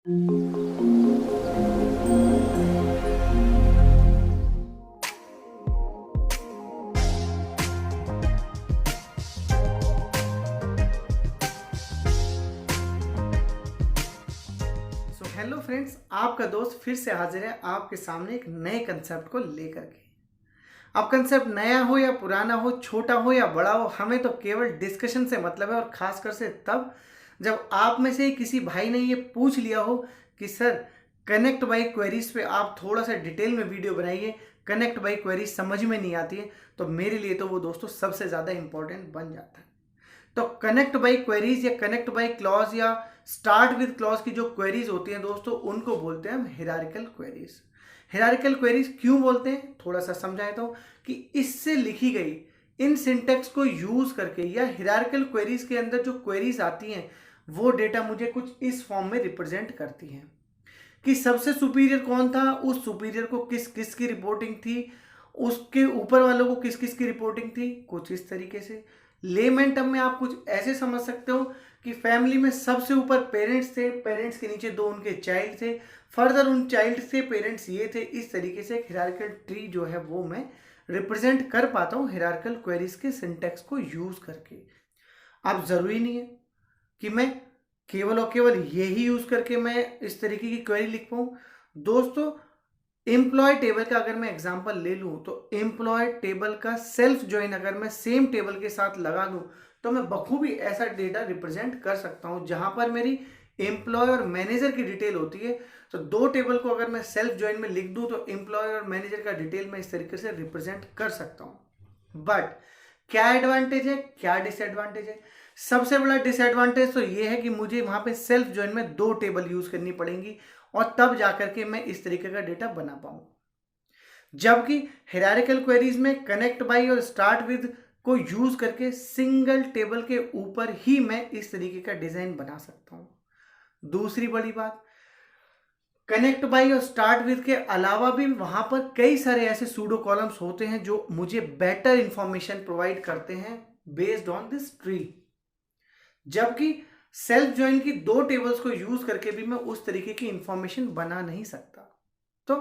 Hello friends, आपका दोस्त फिर से हाजिर है आपके सामने एक नए कंसेप्ट को लेकर के। अब कंसेप्ट नया हो या पुराना हो, छोटा हो या बड़ा हो, हमें तो केवल डिस्कशन से मतलब है। और खासकर से तब जब आप में से किसी भाई ने ये पूछ लिया हो कि सर कनेक्ट बाई क्वेरीज पे आप थोड़ा सा डिटेल में वीडियो बनाइए, कनेक्ट बाई क्वेरीज समझ में नहीं आती है, तो मेरे लिए तो वो दोस्तों सबसे ज़्यादा इंपॉर्टेंट बन जाता है। तो कनेक्ट बाई क्वेरीज या कनेक्ट बाई क्लॉज या स्टार्ट विद क्लॉज की जो क्वेरीज होती हैं दोस्तों, उनको बोलते हैं हम हिरारिकल क्वेरीज। हिरारिकल क्वेरीज क्यों बोलते हैं, थोड़ा सा समझाए तो, कि इससे लिखी गई इन सिंटेक्स को यूज करके या हिरारिकल क्वेरीज के अंदर जो क्वेरीज आती हैं वो डेटा मुझे कुछ इस फॉर्म में रिप्रेजेंट करती हैं कि सबसे सुपीरियर कौन था, उस सुपीरियर को किस किस की रिपोर्टिंग थी, उसके ऊपर वालों को किस किस की रिपोर्टिंग थी, कुछ इस तरीके से। लेमन टर्म में आप कुछ ऐसे समझ सकते हो कि फैमिली में सबसे ऊपर पेरेंट्स थे, पेरेंट्स के नीचे दो उनके चाइल्ड थे, फर्दर उन चाइल्ड से पेरेंट्स ये थे। इस तरीके से एक हिरार्किकल ट्री जो है वो मैं रिप्रेजेंट कर पाता हूँ हिरार्किकल क्वेरीज के सिंटेक्स को यूज करके। अब जरूरी नहीं है कि मैं केवल और केवल यही यूज करके मैं इस तरीके की क्वेरी लिख पाऊँ दोस्तों। एम्प्लॉय टेबल का अगर मैं एग्जांपल ले लूं तो एम्प्लॉय टेबल का सेल्फ ज्वाइन अगर मैं सेम टेबल के साथ लगा दूं तो मैं बखूबी ऐसा डेटा रिप्रेजेंट कर सकता हूं जहां पर मेरी एम्प्लॉय और मैनेजर की डिटेल होती है। तो दो टेबल को अगर मैं सेल्फ ज्वाइन में लिख दूं तो एम्प्लॉय और मैनेजर का डिटेल मैं इस तरीके से रिप्रेजेंट कर सकता हूं। बट क्या एडवांटेज है, क्या डिसएडवांटेज है? सबसे बड़ा डिसएडवांटेज तो ये है कि मुझे वहां पे सेल्फ ज्वाइन में दो टेबल यूज करनी पड़ेंगी और तब जाकर के मैं इस तरीके का डेटा बना पाऊं। जबकि हिरारिकल क्वेरीज में कनेक्ट बाई और स्टार्ट विद को यूज करके सिंगल टेबल के ऊपर ही मैं इस तरीके का डिजाइन बना सकता हूं। दूसरी बड़ी बात, कनेक्ट बाई और स्टार्ट विद के अलावा भी वहां पर कई सारे ऐसे सूडो कॉलम्स होते हैं जो मुझे बेटर इंफॉर्मेशन प्रोवाइड करते हैं बेस्ड ऑन दिस ट्री। जबकि सेल्फ ज्वाइन की दो टेबल्स को यूज करके भी मैं उस तरीके की इंफॉर्मेशन बना नहीं सकता। तो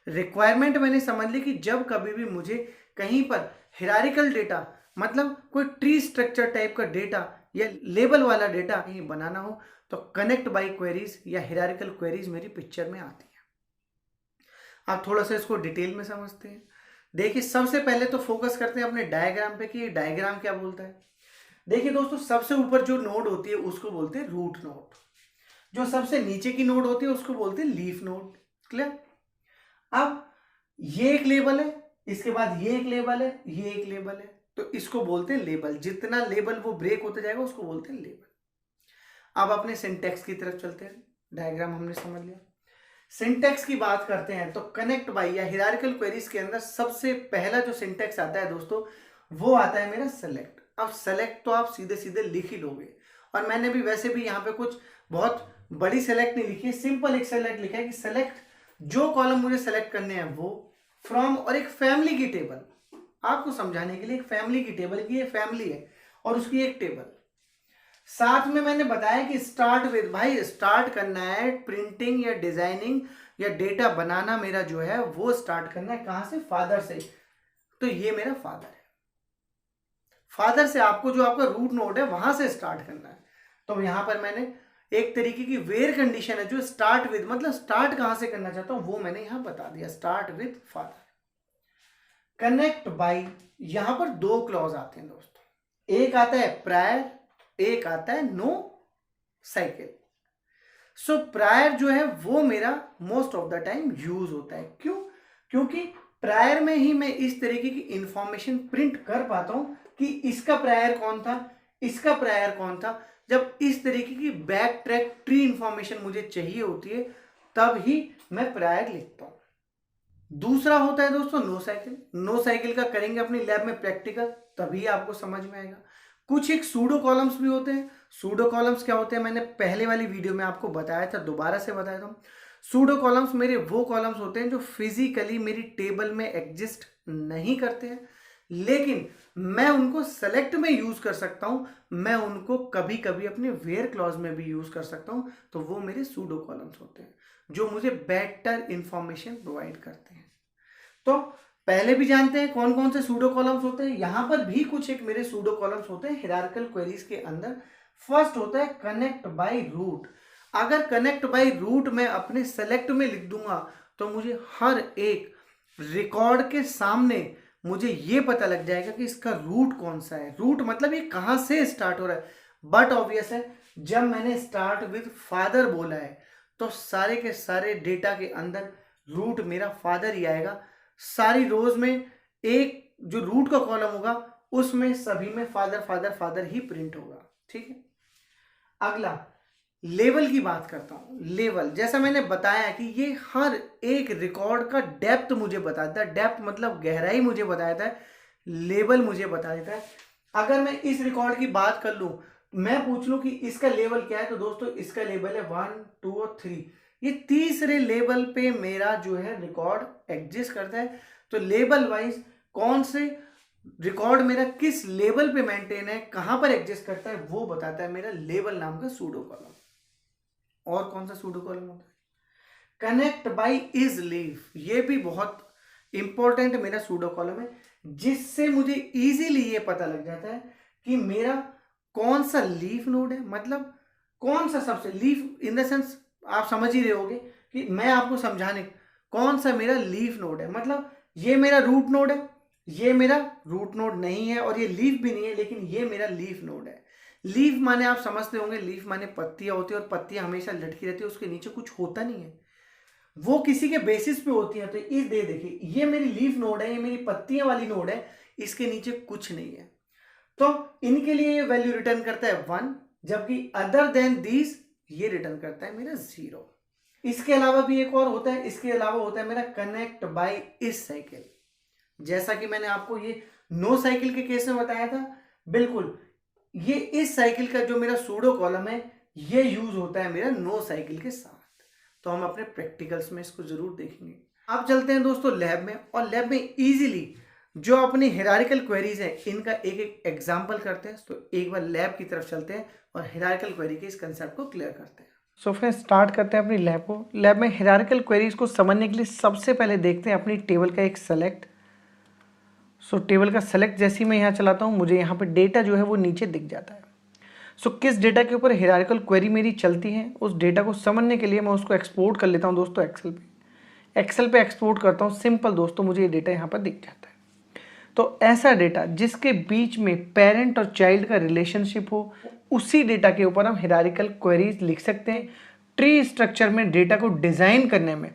रिक्वायरमेंट मैंने समझ ली कि जब कभी भी मुझे कहीं पर हिरारिकल डेटा मतलब कोई ट्री स्ट्रक्चर टाइप का डेटा या लेबल वाला डेटा कहीं बनाना हो तो कनेक्ट बाई क्वेरीज या हिरारिकल क्वेरीज मेरी पिक्चर में आती है। आप थोड़ा सा इसको डिटेल में समझते हैं। देखिए, सबसे पहले तो फोकस करते हैं अपने डायग्राम पे कि ये डायग्राम क्या बोलता है। देखिए दोस्तों, सबसे ऊपर जो नोड होती है उसको बोलते हैं रूट नोड, जो सबसे नीचे की नोड होती है उसको बोलते हैं लीफ नोड। क्लियर? अब ये एक लेबल है, इसके बाद ये एक लेबल है, ये एक लेबल है, तो इसको बोलते हैं लेबल। जितना लेबल वो ब्रेक होता जाएगा उसको बोलते हैं लेबल। अब अपने सिंटेक्स की तरफ चलते हैं। डायग्राम हमने समझ लिया, सिंटेक्स की बात करते हैं तो कनेक्ट बाई या हिरारिकल क्वेरीज के अंदर सबसे पहला जो सिंटेक्स आता है दोस्तों वो आता है मेरा सेलेक्ट। अब सेलेक्ट तो आप सीधे सीधे लिख ही लोगे, और मैंने भी वैसे भी यहाँ पे कुछ बहुत बड़ी सेलेक्ट नहीं लिखी है, सिंपल एक सेलेक्ट लिखा है कि सेलेक्ट जो कॉलम मुझे सेलेक्ट करने हैं वो फ्रॉम और एक फैमिली की टेबल। आपको समझाने के लिए, एक फैमिली की टेबल की ये फैमिली है और उसकी एक टेबल। साथ में मैंने बताया कि स्टार्ट विद, भाई स्टार्ट करना है प्रिंटिंग या डिजाइनिंग या डेटा बनाना मेरा जो है वो स्टार्ट करना है कहां से? फादर से। तो ये मेरा फादर है, फादर से आपको जो आपका रूट नोड है वहां से स्टार्ट करना है। तो यहां पर मैंने एक तरीके की वेयर कंडीशन है जो स्टार्ट विद मतलब स्टार्ट कहां से करना चाहता हूं वो मैंने यहां बता दिया, start with father. Connect by, यहां पर दो क्लॉज आते हैं दोस्तों, एक आता है प्रायर, एक आता है नो साइकिल। सो प्रायर जो है वो मेरा most of the time use होता है। क्यों? क्योंकि प्रायर में ही मैं इस तरीके की इंफॉर्मेशन प्रिंट कर पाता हूं कि इसका प्रायर कौन था, इसका प्रायर कौन था। जब इस तरीके की बैक ट्रैक ट्री इंफॉर्मेशन मुझे चाहिए होती है तब ही मैं प्रायर लिखता हूं। दूसरा होता है दोस्तों नो साइकिल। नो साइकिल का करेंगे अपनी लैब में प्रैक्टिकल, तभी आपको समझ में आएगा। कुछ एक सूडो कॉलम्स भी होते हैं। सूडो कॉलम्स क्या होते हैं मैंने पहले वाली वीडियो में आपको बताया था, दोबारा से बताया था। सूडो कॉलम्स मेरे वो कॉलम्स होते हैं जो फिजिकली मेरी टेबल में एग्जिस्ट नहीं करते हैं, लेकिन मैं उनको सेलेक्ट में यूज कर सकता हूं, मैं उनको कभी कभी अपने वेयर क्लॉज में भी यूज कर सकता हूं। तो वो मेरे सूडो कॉलम्स होते हैं जो मुझे बेटर इंफॉर्मेशन प्रोवाइड करते हैं। तो पहले भी जानते हैं कौन कौन से सूडो कॉलम्स होते हैं। यहां पर भी कुछ एक मेरे सूडो कॉलम्स होते हैं हायरार्किकल क्वेरीज के अंदर। फर्स्ट होता है कनेक्ट बाय रूट। अगर कनेक्ट बाय रूट मैं अपने सेलेक्ट में लिख दूंगा तो मुझे हर एक रिकॉर्ड के सामने मुझे ये पता लग जाएगा कि इसका रूट कौन सा है। रूट मतलब ये कहां से स्टार्ट हो रहा है। बट ऑब्वियस है, जब मैंने स्टार्ट विद फादर बोला है तो सारे के सारे डेटा के अंदर रूट मेरा फादर ही आएगा। सारी रोज में एक जो रूट का कॉलम होगा उसमें सभी में फादर फादर फादर ही प्रिंट होगा। ठीक है, अगला लेवल की बात करता हूं। लेवल जैसा मैंने बताया कि ये हर एक रिकॉर्ड का डेप्थ मुझे बताता है। डेप्थ मतलब गहराई मुझे बताता है, लेवल मुझे बता देता है। अगर मैं इस रिकॉर्ड की बात कर लूं, मैं पूछ लूं कि इसका लेवल क्या है, तो दोस्तों इसका लेवल है 1 2 और 3। ये तीसरे लेवल पे मेरा जो है रिकॉर्ड एग्जिस्ट करता है। तो लेवल वाइज कौन से रिकॉर्ड मेरा किस लेवल पे मेंटेन है, कहां पर एग्जिस्ट करता है, वो बताता है मेरा लेवल नाम का सूडो कॉलम। और कौन सा सूडो कॉलम होता है कनेक्ट बाय इज लीफ। ये भी बहुत इंपॉर्टेंट मेरा सूडो कॉलम है, जिससे मुझे इजीली ये पता लग जाता है कि मेरा कौन सा लीफ नोड है। मतलब कौन सा सबसे लीफ इन द सेंस आप समझ ही रहे होगे कि मैं आपको समझाने कौन सा मेरा लीफ नोड है। मतलब ये मेरा रूट नोड है, ये मेरा रूट नोड नहीं है और ये लीफ भी नहीं है, लेकिन ये मेरा लीफ नोड है। लीफ माने आप समझते होंगे, लीफ माने पत्तियां होती है और पत्तियां हमेशा लटकी रहती है, उसके नीचे कुछ होता नहीं है, वो किसी के बेसिस पे होती है। तो इस देखिए ये मेरी लीफ नोड है, ये मेरी पत्तियां वाली नोड है, इसके नीचे कुछ नहीं है। तो इनके लिए ये वैल्यू रिटर्न करता है 1, जबकि अदर देन दिस ये रिटर्न करता है मेरा 0। इसके अलावा भी एक और होता है, इसके अलावा होता है मेरा कनेक्ट बाय इस साइकिल। जैसा कि मैंने आपको ये नो साइकिल के केस में बताया था, बिल्कुल ये इस साइकिल का जो मेरा सूडो कॉलम है ये यूज होता है मेरा नो साइकिल के साथ। तो हम अपने प्रैक्टिकल्स में इसको जरूर देखेंगे। अब चलते हैं दोस्तों लैब में, और लैब में इजीली जो अपनी हायरार्किकल क्वेरीज है इनका एक एक एग्जाम्पल करते हैं। तो एक बार लैब की तरफ चलते हैं और हायरार्किकल क्वेरी के इस कंसेप्ट को क्लियर करते हैं। सो फिर स्टार्ट करते हैं अपनी लैब को। लैब में हायरार्किकल क्वेरीज को समझने के लिए सबसे पहले देखते हैं अपनी टेबल का एक सेलेक्ट। सो टेबल का सेलेक्ट जैसे ही मैं यहाँ चलाता हूँ, मुझे यहाँ पे डेटा जो है वो नीचे दिख जाता है। सो किस डेटा के ऊपर हायरार्किकल क्वेरी मेरी चलती है, उस डेटा को समझने के लिए मैं उसको एक्सपोर्ट कर लेता हूँ दोस्तों एक्सेल पे एक्सपोर्ट करता हूँ। सिंपल दोस्तों, मुझे ये डेटा यहाँ पर दिख जाता है। तो ऐसा डेटा जिसके बीच में पेरेंट और चाइल्ड का रिलेशनशिप हो, उसी डेटा के ऊपर हम हायरार्किकल क्वेरीज लिख सकते हैं। ट्री स्ट्रक्चर में डेटा को डिज़ाइन करने में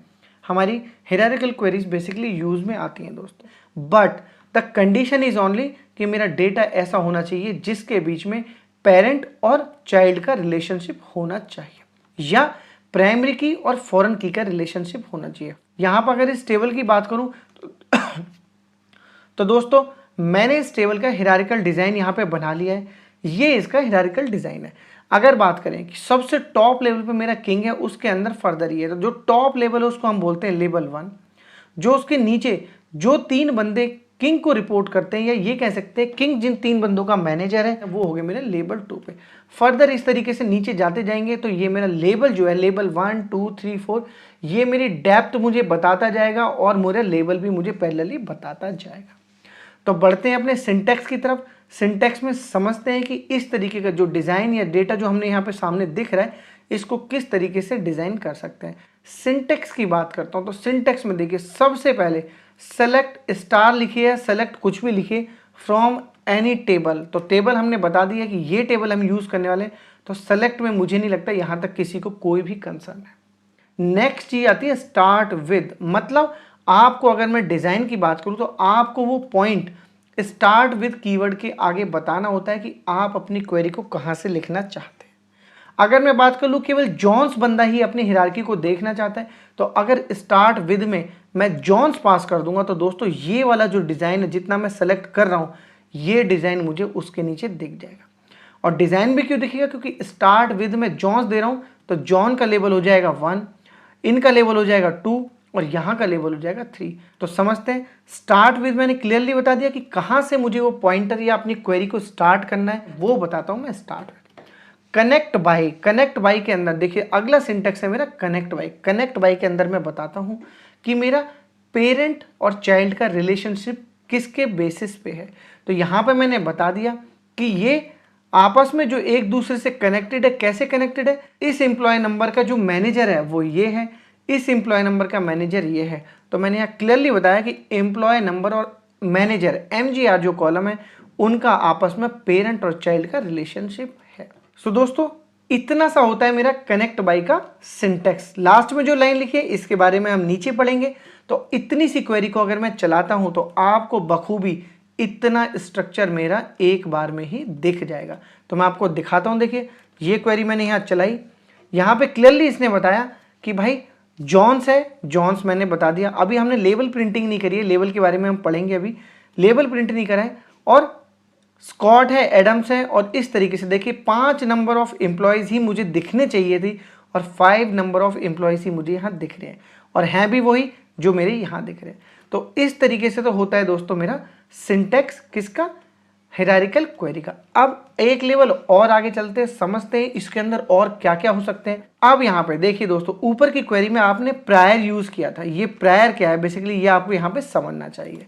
हमारी हायरार्किकल क्वेरीज बेसिकली यूज में आती हैं दोस्तों। But the condition is only कि मेरा डेटा ऐसा होना चाहिए जिसके बीच में पेरेंट और चाइल्ड का रिलेशनशिप होना चाहिए, या प्राइमरी की और फॉरेन की का रिलेशनशिप होना चाहिए। यहां पर अगर इस टेबल की बात करूं तो दोस्तों मैंने इस टेबल का हायरार्किकल डिजाइन यहां पे बना लिया है। ये इसका हायरार्किकल डिजाइन है। अगर बात करें कि सबसे टॉप लेवल पे मेरा किंग है, उसके अंदर फर्दर ये है, तो जो टॉप लेवल है उसको हम बोलते हैं लेवल 1। जो उसके नीचे जो 3 बंदे किंग को रिपोर्ट करते हैं, या ये कह सकते हैं किंग जिन 3 बंदों का मैनेजर है, वो हो गए मेरे लेवल 2 पे। फर्दर इस तरीके से नीचे जाते जाएंगे तो ये मेरा लेवल जो है लेवल 1 2 3 4, ये मेरी डेप्थ मुझे बताता जाएगा और मेरा लेवल भी मुझे पैरेलली बताता जाएगा। तो बढ़ते हैं अपने सिंटैक्स की तरफ। सिंटैक्स में समझते हैं कि इस तरीके का जो डिज़ाइन या डेटा जो हमने यहाँ पे सामने दिख रहा है, इसको किस तरीके से डिज़ाइन कर सकते हैं। सिंटैक्स की बात करता हूँ तो सिंटैक्स में देखिए सबसे पहले सेलेक्ट स्टार लिखिए, सेलेक्ट कुछ भी लिखिए, फ्रॉम एनी टेबल। तो टेबल हमने बता दिया कि ये टेबल हम यूज़ करने वाले हैं, तो सेलेक्ट में मुझे नहीं लगता यहाँ तक किसी को कोई भी कंसर्न है। नेक्स्ट चीज आती है स्टार्ट विद। मतलब आपको अगर मैं डिज़ाइन की बात करूँ तो आपको वो पॉइंट स्टार्ट विद कीवर्ड के आगे बताना होता है कि आप अपनी क्वेरी को कहाँ से लिखना चाहते हैं। अगर मैं बात कर लूँ केवल जॉन्स बंदा ही अपनी हायरार्की को देखना चाहता है, तो अगर स्टार्ट विद में मैं जॉन्स पास कर दूंगा तो दोस्तों ये वाला जो डिज़ाइन है जितना मैं सेलेक्ट कर रहा हूँ, ये डिज़ाइन मुझे उसके नीचे दिख जाएगा। और डिज़ाइन भी क्यों दिखेगा, क्योंकि स्टार्ट विद में जॉन्स दे रहा हूँ, तो जॉन का लेवल हो जाएगा 1, इनका लेवल हो जाएगा 2 और यहाँ का लेवल हो जाएगा 3। तो समझते हैं। स्टार्ट विद मैंने क्लियरली बता दिया कि कहाँ से मुझे वो पॉइंटर या अपनी क्वेरी को स्टार्ट करना है, वो बताता हूँ मैं। Start connect by, connect by के अंदर देखिए अगला सिंटेक्स है मेरा कनेक्ट बाय। कनेक्ट बाय के अंदर मैं बताता हूँ कि मेरा पेरेंट और चाइल्ड का रिलेशनशिप किसके बेसिस पे है। तो यहाँ पे मैंने बता दिया कि ये आपस में जो एक दूसरे से कनेक्टेड है। कैसे कनेक्टेड है? इस एम्प्लॉय नंबर का जो मैनेजर है वो ये है, इस एम्प्लॉय नंबर का मैनेजर ये है। तो मैंने यहाँ क्लियरली बताया कि एम्प्लॉय नंबर और मैनेजर MGR जो कॉलम है उनका आपस में पेरेंट और चाइल्ड का रिलेशनशिप है। सो दोस्तों इतना सा होता है मेरा कनेक्ट बाय का सिंटेक्स। लास्ट में जो लाइन लिखी है इसके बारे में हम नीचे पढ़ेंगे। तो इतनी सी क्वेरी को अगर मैं चलाता हूं तो आपको बखूबी इतना स्ट्रक्चर मेरा एक बार में ही दिख जाएगा। तो मैं आपको दिखाता हूं। देखिए ये क्वेरी मैंने यहाँ चलाई, यहाँ पे क्लियरली इसने बताया कि भाई जॉन्स है, जॉन्स मैंने बता दिया। अभी हमने लेवल प्रिंटिंग नहीं करी है, लेवल के बारे में हम पढ़ेंगे, अभी लेवल प्रिंट नहीं करा है। और स्कॉट है, एडम्स है, और इस तरीके से देखिए 5 नंबर ऑफ एम्प्लॉयज़ ही मुझे दिखने चाहिए थी और 5 नंबर ऑफ एम्प्लॉयज़ ही मुझे यहाँ दिख रहे हैं, और हैं भी वही जो मेरे यहाँ दिख रहे हैं। तो इस तरीके से तो होता है दोस्तों मेरा सिंटेक्स किसका, हायरार्किकल क्वेरी का। अब एक लेवल और आगे चलते हैं, समझते हैं इसके अंदर और क्या क्या हो सकते हैं। अब यहाँ पे देखिए दोस्तों ऊपर की क्वेरी में आपने प्रायर यूज किया था। ये प्रायर क्या है बेसिकली, ये आपको यहाँ पे समझना चाहिए।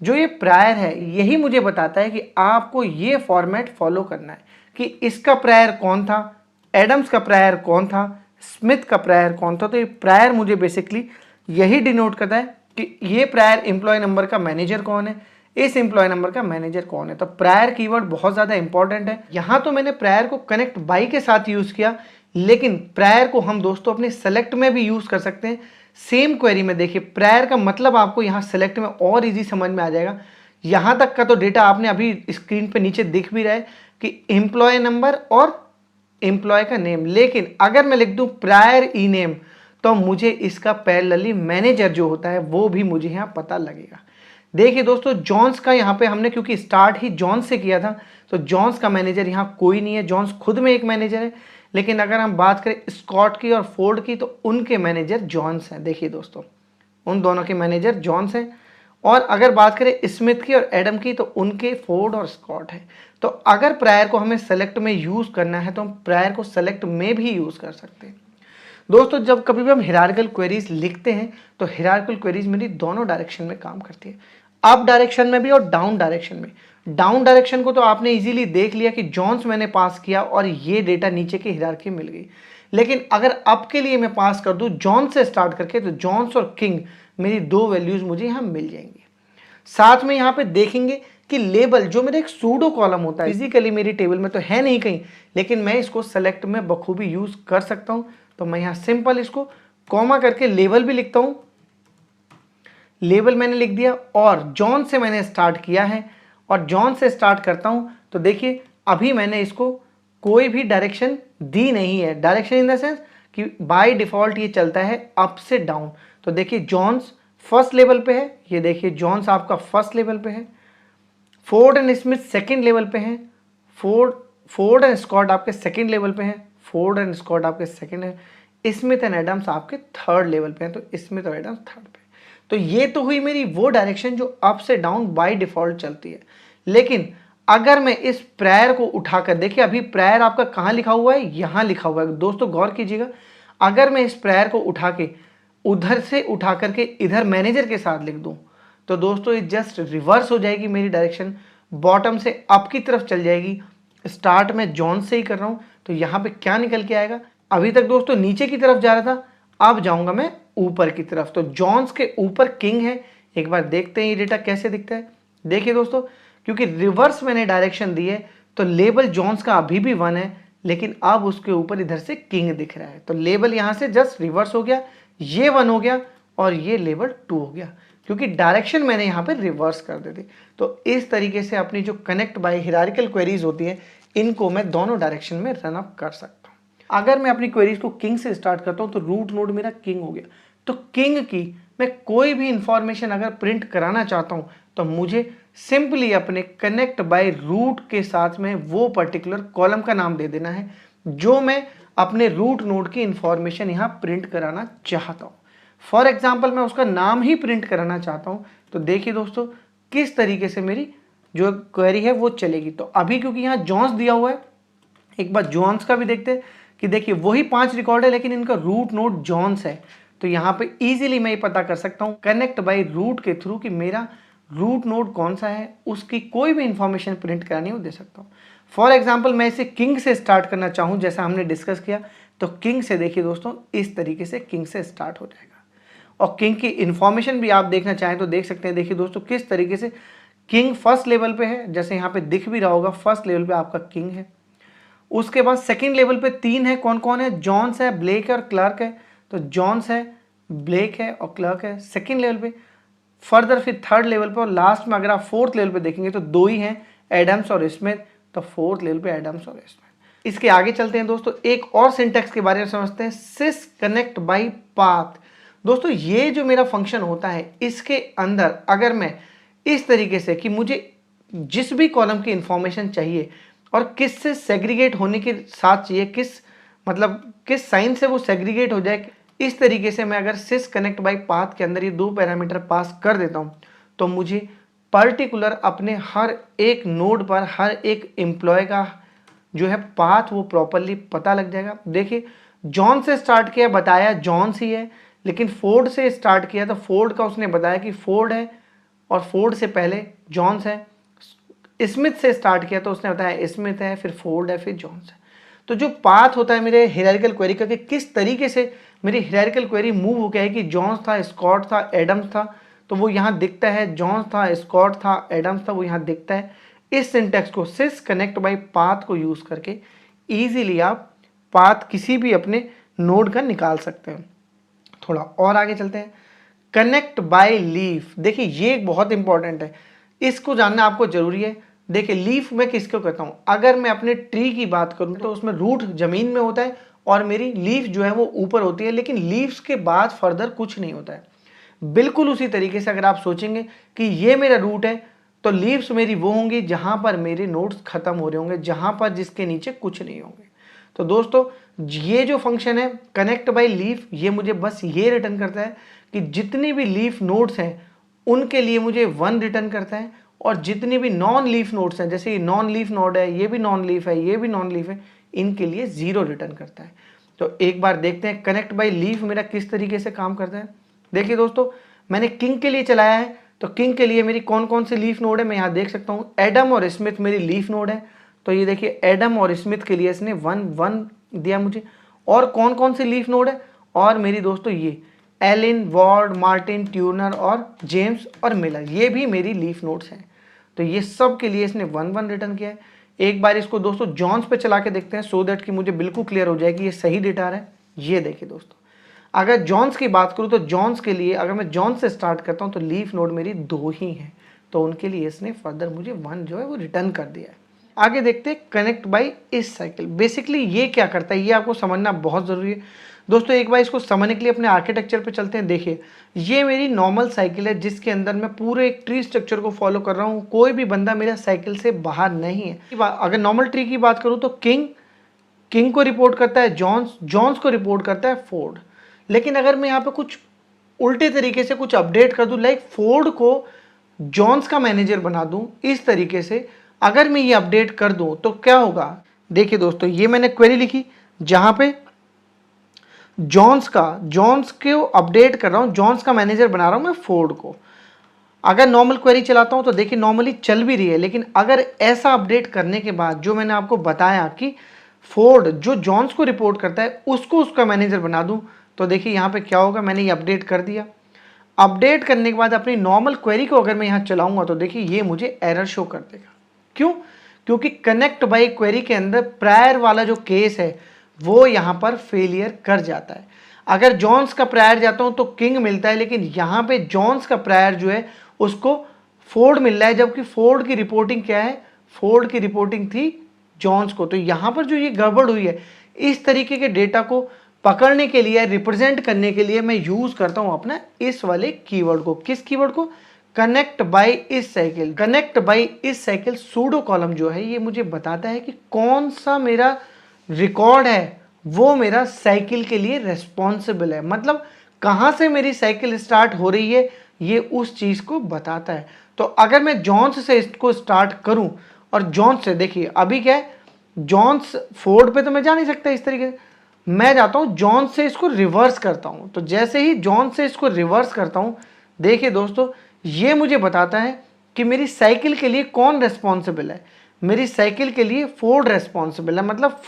जो ये प्रायर है यही मुझे बताता है कि आपको ये फॉर्मेट फॉलो करना है कि इसका प्रायर कौन था, एडम्स का प्रायर कौन था, स्मिथ का प्रायर कौन था। तो ये प्रायर मुझे बेसिकली यही डिनोट करता है कि ये प्रायर एम्प्लॉय नंबर का मैनेजर कौन है, इस एम्प्लॉय नंबर का मैनेजर कौन है। तो प्रायर कीवर्ड बहुत ज़्यादा इंपॉर्टेंट है। यहाँ तो मैंने प्रायर को कनेक्ट बाय के साथ यूज़ किया, लेकिन प्रायर को हम दोस्तों अपने सेलेक्ट में भी यूज़ कर सकते हैं। सेम क्वेरी में देखिए प्रायर का मतलब आपको यहाँ सेलेक्ट में और इजी समझ में आ जाएगा। यहाँ तक का तो डेटा आपने अभी स्क्रीन पे नीचे दिख भी रहा है कि एम्प्लॉय नंबर और एम्प्लॉय का नेम, लेकिन अगर मैं लिख दूं प्रायर ई नेम तो मुझे इसका पैरेलली मैनेजर जो होता है वो भी मुझे यहाँ पता लगेगा। देखिए दोस्तों जॉन्स का यहाँ पे हमने क्योंकि स्टार्ट ही जॉन्स से किया था तो जॉन्स का मैनेजर यहाँ कोई नहीं है, जॉन्स खुद में एक मैनेजर है। लेकिन अगर हम बात करें स्कॉट की और फोर्ड की तो उनके मैनेजर जॉन्स हैं। देखिए दोस्तों उन दोनों के मैनेजर जॉन्स हैं। और अगर बात करें स्मिथ की और एडम की तो उनके फोर्ड और स्कॉट है। तो अगर प्रायर को हमें सेलेक्ट में यूज़ करना है तो हम प्रायर को सेलेक्ट में भी यूज़ कर सकते हैं। दोस्तों जब कभी भी हम हायरार्किकल क्वेरीज लिखते हैं तो हायरार्किकल क्वेरीज मेरी दोनों डायरेक्शन में काम करती है, अप डायरेक्शन में भी और डाउन डायरेक्शन में। डाउन डायरेक्शन को तो आपने इजीली देख लिया कि जॉन्स मैंने पास किया और ये डेटा नीचे की हायरार्की मिल गई। लेकिन अगर अप के लिए मैं पास कर दूं जॉन से स्टार्ट करके तो जॉन्स और किंग मेरी 2 वैल्यूज मुझे यहाँ मिल जाएंगी। साथ में यहाँ पे देखेंगे कि लेबल जो मेरा एक सूडो कॉलम होता है फिजिकली मेरी टेबल में तो है नहीं कहीं, लेकिन मैं इसको सेलेक्ट में बखूबी यूज कर सकता हूँ। तो मैं यहाँ सिंपल इसको कॉमा करके लेबल भी लिखता हूँ, लेबल मैंने लिख दिया और जॉन से मैंने स्टार्ट किया है और जॉन से स्टार्ट करता हूँ। तो देखिए अभी मैंने इसको कोई भी डायरेक्शन दी नहीं है, डायरेक्शन इन द सेंस कि बाय डिफॉल्ट ये चलता है अप से डाउन। तो देखिए जॉन्स फर्स्ट लेवल पे है, ये देखिए जॉन्स आपका फर्स्ट लेवल पे है, Ford and Smith second level पे हैं, फोर्ड एंड स्कॉट आपके सेकंड लेवल पे हैं, फोर्ड एंड स्कॉट आपके सेकंड है, स्मिथ एंड एडम्स आपके थर्ड लेवल पे हैं। तो स्मिथ और एडम्स थर्ड पे। तो ये तो हुई मेरी वो डायरेक्शन जो अप से डाउन बाय डिफॉल्ट चलती है। लेकिन अगर मैं इस प्रायर को उठाकर देखिए अभी प्रायर आपका कहाँ लिखा हुआ है, यहाँ लिखा हुआ है। दोस्तों गौर कीजिएगा, अगर मैं इस प्रायर को उठा के उधर से उठा करके इधर मैनेजर के साथ लिख दूं तो दोस्तों ये जस्ट रिवर्स हो जाएगी, मेरी डायरेक्शन बॉटम से अप की तरफ चल जाएगी। स्टार्ट में जॉन से ही कर रहा हूं तो यहाँ पे क्या निकल के आएगा, अभी तक दोस्तों नीचे की तरफ जा रहा था, अब जाऊंगा मैं ऊपर की तरफ। तो जॉन्स के ऊपर किंग है। एक बार देखते हैं ये डेटा कैसे दिखता है। देखिए दोस्तों क्योंकि रिवर्स मैंने डायरेक्शन दी है तो लेबल जॉन्स का अभी भी 1 है, लेकिन अब उसके ऊपर इधर से किंग दिख रहा है। तो लेबल यहाँ से जस्ट रिवर्स हो गया, ये 1 हो गया और ये लेबल 2 हो गया क्योंकि डायरेक्शन मैंने यहाँ पे रिवर्स कर दी थी। तो इस तरीके से अपनी जो कनेक्ट बाय हायरार्किकल क्वेरीज होती है इनको मैं दोनों डायरेक्शन में रन अप कर सकता हूँ। अगर मैं अपनी क्वेरीज को किंग से स्टार्ट करता हूँ तो रूट नोड मेरा किंग हो गया। तो किंग की मैं कोई भी इंफॉर्मेशन अगर प्रिंट कराना चाहता हूँ तो मुझे सिंपली अपने कनेक्ट बाय रूट के साथ में वो पर्टिकुलर कॉलम का नाम दे देना है जो मैं अपने रूट नोड की इंफॉर्मेशन यहाँ प्रिंट कराना चाहता हूँ। फॉर एग्जाम्पल मैं उसका नाम ही प्रिंट कराना चाहता हूँ, तो देखिए दोस्तों किस तरीके से मेरी जो क्वेरी है वो चलेगी। तो अभी क्योंकि यहाँ जॉन्स दिया हुआ है, एक बार जॉन्स का भी देखते हैं कि देखिए वही 5 रिकॉर्ड है लेकिन इनका रूट नोड जॉन्स है। तो यहाँ पे इजीली मैं ये पता कर सकता हूँ कनेक्ट बाय रूट के थ्रू कि मेरा रूट नोड कौन सा है, उसकी कोई भी इंफॉर्मेशन प्रिंट करानी हो दे सकता हूँ। फॉर एग्जाम्पल मैं इसे किंग से स्टार्ट करना चाहूँ जैसा हमने डिस्कस किया, तो किंग से देखिए दोस्तों इस तरीके से किंग से स्टार्ट हो जाएगा। और किंग की इंफॉर्मेशन भी आप देखना चाहें तो देख सकते हैं। देखिए दोस्तों किस तरीके से किंग फर्स्ट लेवल पे है, जैसे यहाँ पे दिख भी रहा होगा फर्स्ट लेवल पे आपका किंग है। उसके बाद सेकंड लेवल पे 3 है, कौन कौन है, जॉन्स है, ब्लेक है और क्लार्क है। तो जॉन्स है, ब्लेक है और क्लार्क है सेकंड लेवल पे। फर्दर फिर थर्ड लेवल पे और लास्ट में अगर आप फोर्थ लेवल पे देखेंगे तो 2 ही हैं, एडम्स और स्मिथ। तो फोर्थ लेवल पे एडम्स और स्मिथ। इसके आगे चलते हैं दोस्तों, एक और सिंटैक्स के बारे में समझते हैं, सिस कनेक्ट बाय पाथ। दोस्तों ये जो मेरा फंक्शन होता है इसके अंदर अगर मैं इस तरीके से कि मुझे जिस भी कॉलम की इंफॉर्मेशन चाहिए और किस से सेग्रीगेट होने के साथ चाहिए, किस साइन से वो सेग्रीगेट हो जाए, इस तरीके से मैं अगर सिस कनेक्ट बाय पाथ के अंदर ये 2 पैरामीटर पास कर देता हूँ तो मुझे पर्टिकुलर अपने हर एक नोड पर हर एक एम्प्लॉय का जो है पाथ वो प्रॉपरली पता लग जाएगा। देखिए जॉन से स्टार्ट किया, बताया जॉन्स ही है, लेकिन फोर्ड से स्टार्ट किया तो फोर्ड का उसने बताया कि फोर्ड है और फोर्ड से पहले जॉन्स है। स्मिथ से स्टार्ट किया तो उसने बताया स्मिथ है, फिर फोर्ड है, फिर जॉन्स है। तो जो पाथ होता है मेरे हायरार्किकल क्वेरी का कि किस तरीके से मेरी हायरार्किकल क्वेरी मूव हो गया है कि जॉन्स था, स्कॉट था, एडम्स था, तो वो यहाँ दिखता है, जॉन्स था, स्कॉट था, एडम्स था, वो यहाँ दिखता है। इस सिंटैक्स को सिस कनेक्ट बाय पाथ को यूज करके इजीली आप पाथ किसी भी अपने नोड का निकाल सकते हैं। थोड़ा और आगे चलते हैं, कनेक्ट बाय लीफ। देखिए ये बहुत इंपॉर्टेंट है, इसको जानना आपको जरूरी है। देखिए लीफ मैं किसको कहता हूँ, अगर मैं अपने ट्री की बात करूँ तो उसमें रूट जमीन में होता है और मेरी लीफ जो है वो ऊपर होती है, लेकिन लीव्स के बाद फर्दर कुछ नहीं होता है। बिल्कुल उसी तरीके से अगर आप सोचेंगे कि ये मेरा रूट है तो लीव्स मेरी वो होंगी जहां पर मेरे नोड्स खत्म हो रहे होंगे, जहां पर जिसके नीचे कुछ नहीं होंगे। तो दोस्तों ये जो फंक्शन है कनेक्ट बाय लीफ, ये मुझे बस ये रिटर्न करता है कि जितनी भी लीफ नोड्स हैं उनके लिए मुझे 1 रिटर्न करता है, और जितनी भी नॉन लीफ नोड्स हैं, जैसे ये नॉन लीफ नोड है, ये भी नॉन लीफ है, ये भी नॉन लीफ है, इनके लिए 0 रिटर्न करता है। तो एक बार देखते हैं कनेक्ट बाय लीफ मेरा किस तरीके से काम करता है। देखिए दोस्तों मैंने किंग के लिए चलाया है, तो किंग के लिए मेरी कौन कौन सी लीफ नोड है मैं यहाँ देख सकता हूँ। एडम और स्मिथ मेरी लीफ नोड है, तो ये देखिए एडम और स्मिथ के लिए इसने 1 1 दिया मुझे। और कौन कौन सी लीफ नोड है, और मेरी दोस्तों ये एलिन, वॉर्ड, मार्टिन, ट्यूनर और जेम्स और मिलर, ये भी मेरी लीफ नोड्स हैं। तो ये सब के लिए इसने 1 1 रिटर्न किया है। एक बार इसको दोस्तों जॉन्स पे चला के देखते हैं सो दैट कि मुझे बिल्कुल क्लियर हो जाए कि ये सही डेटा है। ये देखिए दोस्तों अगर जॉन्स की बात करूँ तो जॉन्स के लिए अगर मैं जॉन्स से स्टार्ट करता हूँ तो लीफ नोड मेरी 2 ही हैं, तो उनके लिए इसने फर्दर मुझे 1 जो है वो रिटर्न कर दिया है। आगे देखते हैं कनेक्ट बाय इस साइकिल। बेसिकली ये क्या करता है ये आपको समझना बहुत ज़रूरी है दोस्तों। एक बार इसको समझने के लिए अपने आर्किटेक्चर पे चलते हैं। देखिए ये मेरी नॉर्मल साइकिल है जिसके अंदर मैं पूरे एक ट्री स्ट्रक्चर को फॉलो कर रहा हूँ, कोई भी बंदा मेरा साइकिल से बाहर नहीं है। अगर नॉर्मल ट्री की बात करूँ तो किंग को रिपोर्ट करता है जॉन्स को रिपोर्ट करता है फोर्ड। लेकिन अगर मैं यहाँ पे कुछ उल्टे तरीके से कुछ अपडेट कर दूं, लाइक फोर्ड को जॉन्स का मैनेजर बना दूं, इस तरीके से अगर मैं ये अपडेट कर दूं तो क्या होगा। देखिए दोस्तों ये मैंने क्वेरी लिखी जहां पे जॉन्स को अपडेट कर रहा हूं, जॉन्स का मैनेजर बना रहा हूं मैं फोर्ड को। अगर नॉर्मल क्वेरी चलाता हूं तो देखिए नॉर्मली चल भी रही है, लेकिन अगर ऐसा अपडेट करने के बाद जो मैंने आपको बताया कि फोर्ड जो जॉन्स को रिपोर्ट करता है उसको उसका मैनेजर बना दूं, तो देखिए यहाँ पे क्या होगा, मैंने ये अपडेट कर दिया। अपडेट करने के बाद अपनी नॉर्मल क्वेरी को अगर मैं यहाँ चलाऊंगा तो देखिए ये मुझे एरर शो कर देगा। क्यों? क्योंकि कनेक्ट बाय क्वेरी के अंदर प्रायर वाला जो केस है वो यहाँ पर फेलियर कर जाता है। अगर जॉन्स का प्रायर जाता हूँ तो किंग मिलता है, लेकिन यहाँ पे जॉन्स का प्रायर जो है उसको फोर्ड मिल रहा है, जबकि फोर्ड की रिपोर्टिंग क्या है, फोर्ड की रिपोर्टिंग थी जॉन्स को। तो यहाँ पर जो ये गड़बड़ हुई है, इस तरीके के डेटा को पकड़ने के लिए, रिप्रेजेंट करने के लिए मैं यूज करता हूं अपना इस वाले कीवर्ड को। किस कीवर्ड को? कनेक्ट बाय इस साइकिल। कनेक्ट बाय इस साइकिल सूडो कॉलम जो है ये मुझे बताता है कि कौन सा मेरा रिकॉर्ड है वो मेरा साइकिल के लिए रेस्पॉन्सिबल है। मतलब कहाँ से मेरी साइकिल स्टार्ट हो रही है ये उस चीज़ को बताता है। तो अगर मैं जॉन्स से इसको स्टार्ट करूं और जॉन्स से, देखिए अभी क्या है, जॉन्स फोर्ड पे तो मैं जा नहीं सकता इस तरीके से, मैं जाता हूं जॉन से इसको रिवर्स करता हूं। तो जैसे ही जॉन से इसको रिवर्स करता हूं, देखिए दोस्तों ये मुझे बताता है कि मेरी साइकिल के लिए कौन रेस्पॉन्सिबल है। मेरी साइकिल के लिए फोर्ड रेस्पॉन्सिबल है, मतलब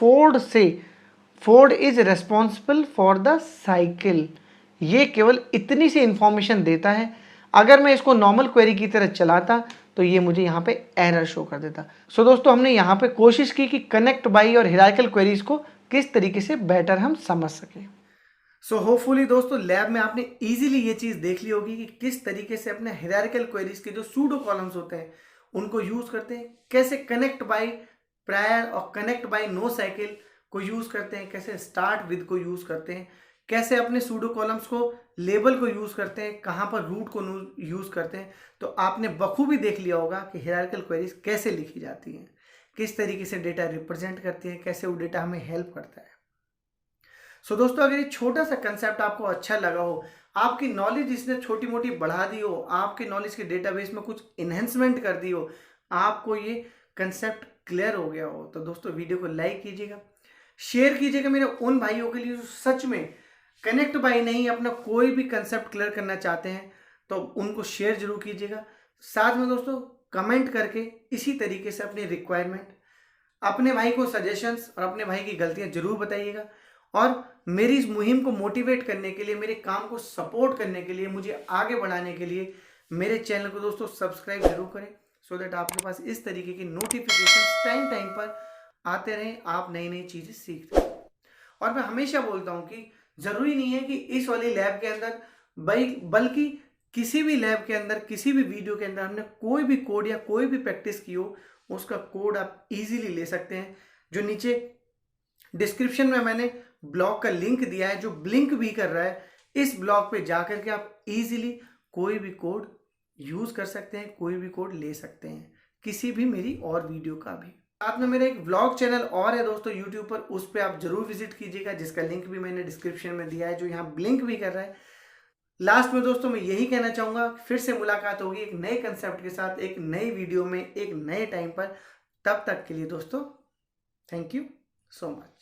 Ford is responsible for the cycle. ये केवल इतनी सी इंफॉर्मेशन देता है। अगर मैं इसको नॉर्मल क्वेरी की तरह चलाता तो ये मुझे यहाँ पे एरर शो कर देता। सो दोस्तों हमने यहाँ पे कोशिश की कि कनेक्ट बाई और हिरार्किकल क्वेरीज को किस तरीके से बेटर हम समझ सकें। सो होपफुली दोस्तों लैब में आपने इजीली ये चीज़ देख ली होगी कि किस तरीके से अपने हिरार्किकल क्वेरीज के जो सूडो कॉलम्स होते हैं उनको यूज़ करते हैं, कैसे कनेक्ट बाई प्रायर और कनेक्ट बाई नो साइकिल को यूज़ करते हैं, कैसे स्टार्ट विद को यूज़ करते हैं, कैसे अपने सूडो कॉलम्स को लेबल को यूज़ करते हैं, कहाँ पर रूट को यूज़ करते हैं। तो आपने बखूबी देख लिया होगा कि हिरार्किकल क्वेरीज कैसे लिखी जाती हैं, किस तरीके से डेटा रिप्रेजेंट करती है, कैसे वो डेटा हमें हेल्प करता है। सो दोस्तों अगर ये छोटा सा कंसेप्ट आपको अच्छा लगा हो, आपकी नॉलेज इसने छोटी मोटी बढ़ा दी हो, आपके नॉलेज के डेटाबेस में कुछ इन्हेंसमेंट कर दी हो, आपको ये कंसेप्ट क्लियर हो गया हो, तो दोस्तों वीडियो को लाइक कीजिएगा, शेयर कीजिएगा मेरे उन भाइयों के लिए जो सच में कनेक्ट बाई नहीं अपना कोई भी कंसेप्ट क्लियर करना चाहते हैं, तो उनको शेयर जरूर कीजिएगा। साथ में दोस्तों कमेंट करके इसी तरीके से अपनी रिक्वायरमेंट, अपने भाई को सजेशंस और अपने भाई की गलतियां जरूर बताइएगा। और मेरी इस मुहिम को मोटिवेट करने के लिए, मेरे काम को सपोर्ट करने के लिए, मुझे आगे बढ़ाने के लिए मेरे चैनल को दोस्तों सब्सक्राइब जरूर करें, सो दैट आपके पास इस तरीके की नोटिफिकेशन टाइम टाइम पर आते रहें, आप नई नई चीज़ें सीखते रहें। और मैं हमेशा बोलता हूँ कि ज़रूरी नहीं है कि इस वाली लैब के अंदर बल्कि किसी भी लैब के अंदर, किसी भी वीडियो के अंदर हमने कोई भी कोड या कोई भी प्रैक्टिस की हो, उसका कोड आप इजीली ले सकते हैं। जो नीचे डिस्क्रिप्शन में मैंने ब्लॉग का लिंक दिया है जो ब्लिंक भी कर रहा है, इस ब्लॉग पे जाकर के आप इजीली कोई भी कोड यूज कर सकते हैं, कोई भी कोड ले सकते हैं, किसी भी मेरी और वीडियो का भी। साथ में मेरा एक व्लॉग चैनल और है दोस्तों यूट्यूब पर, उस पर आप जरूर विजिट कीजिएगा, जिसका लिंक भी मैंने डिस्क्रिप्शन में दिया है, जो यहाँ ब्लिंक भी कर रहा है। लास्ट में दोस्तों मैं यही कहना चाहूंगा, फिर से मुलाकात होगी एक नए कंसेप्ट के साथ, एक नई वीडियो में, एक नए टाइम पर। तब तक के लिए दोस्तों थैंक यू सो मच।